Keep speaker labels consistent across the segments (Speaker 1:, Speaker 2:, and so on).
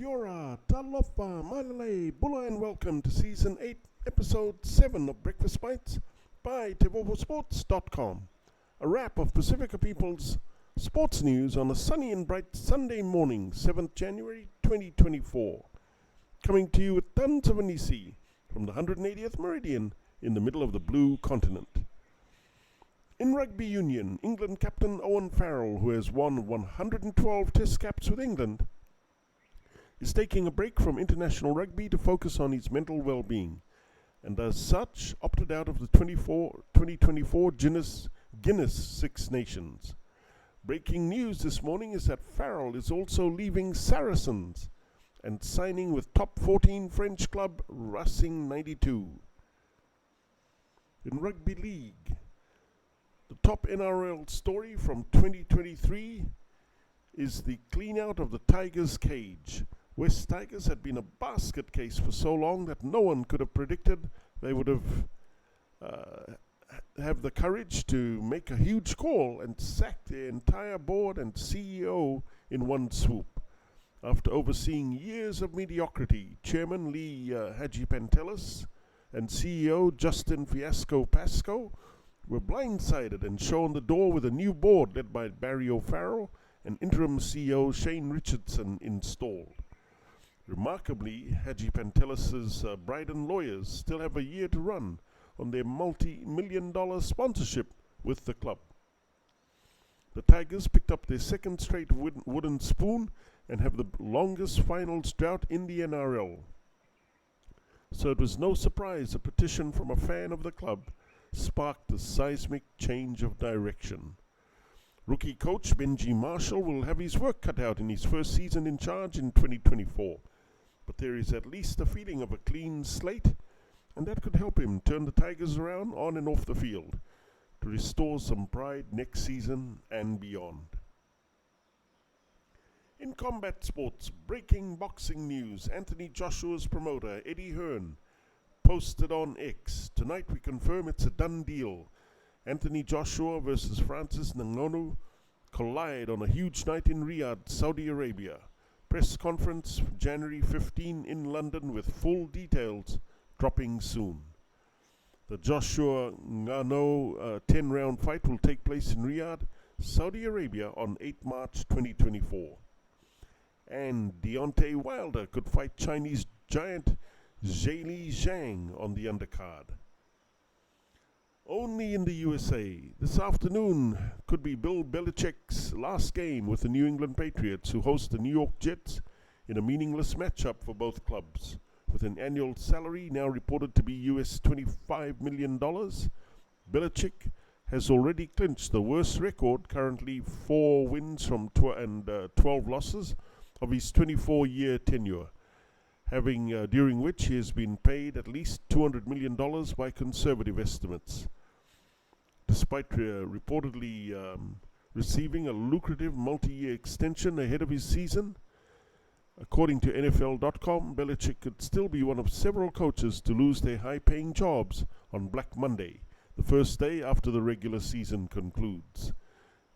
Speaker 1: Kia ora, Talofa, Malale, Bula and Welcome to Season 8, Episode 7 of Breakfast Bites by TEIVOVOdigital. A wrap of Pasifika People's sports news on a sunny and bright Sunday morning, 7th January 2024. Coming to you with tons of hanisi from the 180th meridian in the middle of the blue continent. In rugby union, England captain Owen Farrell, who has won 112 test caps with England, is taking a break from international rugby to focus on his mental well-being, and as such opted out of the 2024 Guinness Six Nations. Breaking news this morning is that Farrell is also leaving Saracens and signing with top 14 French club Racing 92. In rugby league, the top NRL story from 2023 is the clean-out of the Tigers' cage. West Tigers had been a basket case for so long that no one could have predicted they would have the courage to make a huge call and sack their entire board and CEO in one swoop. After overseeing years of mediocrity, Chairman Lee Hadjipantelis and CEO Justin Fiasco Pasco were blindsided and shown the door with a new board led by Barry O'Farrell and interim CEO Shane Richardson installed. Remarkably, Hadjipantelis' Bryden lawyers still have a year to run on their multi-million-dollar sponsorship with the club. The Tigers picked up their second straight wooden spoon and have the longest finals drought in the NRL. So it was no surprise a petition from a fan of the club sparked a seismic change of direction. Rookie coach Benji Marshall will have his work cut out in his first season in charge in 2024. But there is at least a feeling of a clean slate, and that could help him turn the Tigers around on and off the field to restore some pride next season and beyond. In combat sports, breaking boxing news, Anthony Joshua's promoter, Eddie Hearn, posted on X, "Tonight we confirm it's a done deal. Anthony Joshua versus Francis Ngannou collide on a huge night in Riyadh, Saudi Arabia. Press conference January 15 in London with full details dropping soon." The Joshua Ngannou 10-round fight will take place in Riyadh, Saudi Arabia on 8 March 2024. And Deontay Wilder could fight Chinese giant Zhili Zhang on the undercard. Only in the USA, this afternoon could be Bill Belichick's last game with the New England Patriots, who host the New York Jets in a meaningless matchup for both clubs. With an annual salary now reported to be US $25 million, Belichick has already clinched the worst record, currently 4 wins from 12 losses, of his 24-year tenure, during which he has been paid at least $200 million by conservative estimates. Despite reportedly receiving a lucrative multi-year extension ahead of his season, according to NFL.com, Belichick could still be one of several coaches to lose their high-paying jobs on Black Monday, the first day after the regular season concludes.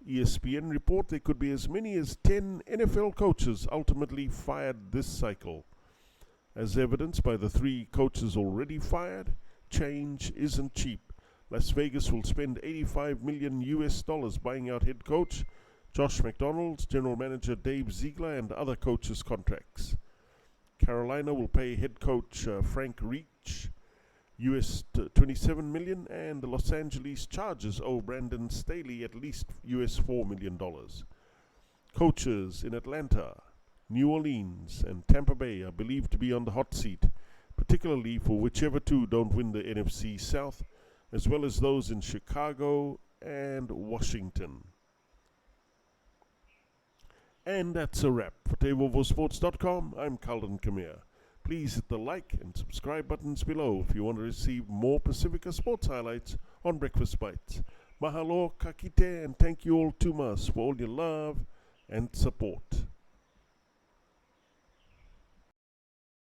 Speaker 1: ESPN report there could be as many as 10 NFL coaches ultimately fired this cycle. As evidenced by the 3 coaches already fired, change isn't cheap. Las Vegas will spend $85 million buying out head coach Josh McDonald's, general manager Dave Ziegler, and other coaches' contracts. Carolina will pay head coach Frank Reich $27 million, and the Los Angeles Chargers owe Brandon Staley at least $4 million. Coaches in Atlanta, New Orleans, and Tampa Bay are believed to be on the hot seat, particularly for whichever two don't win the NFC South, as well as those in Chicago and Washington. And that's a wrap. For TEIVOVOsports.com, I'm Calden Khmer. Please hit the like and subscribe buttons below if you want to receive more Pasifika sports highlights on Breakfast Bites. Mahalo, kakite, and thank you all tumas for all your love and support.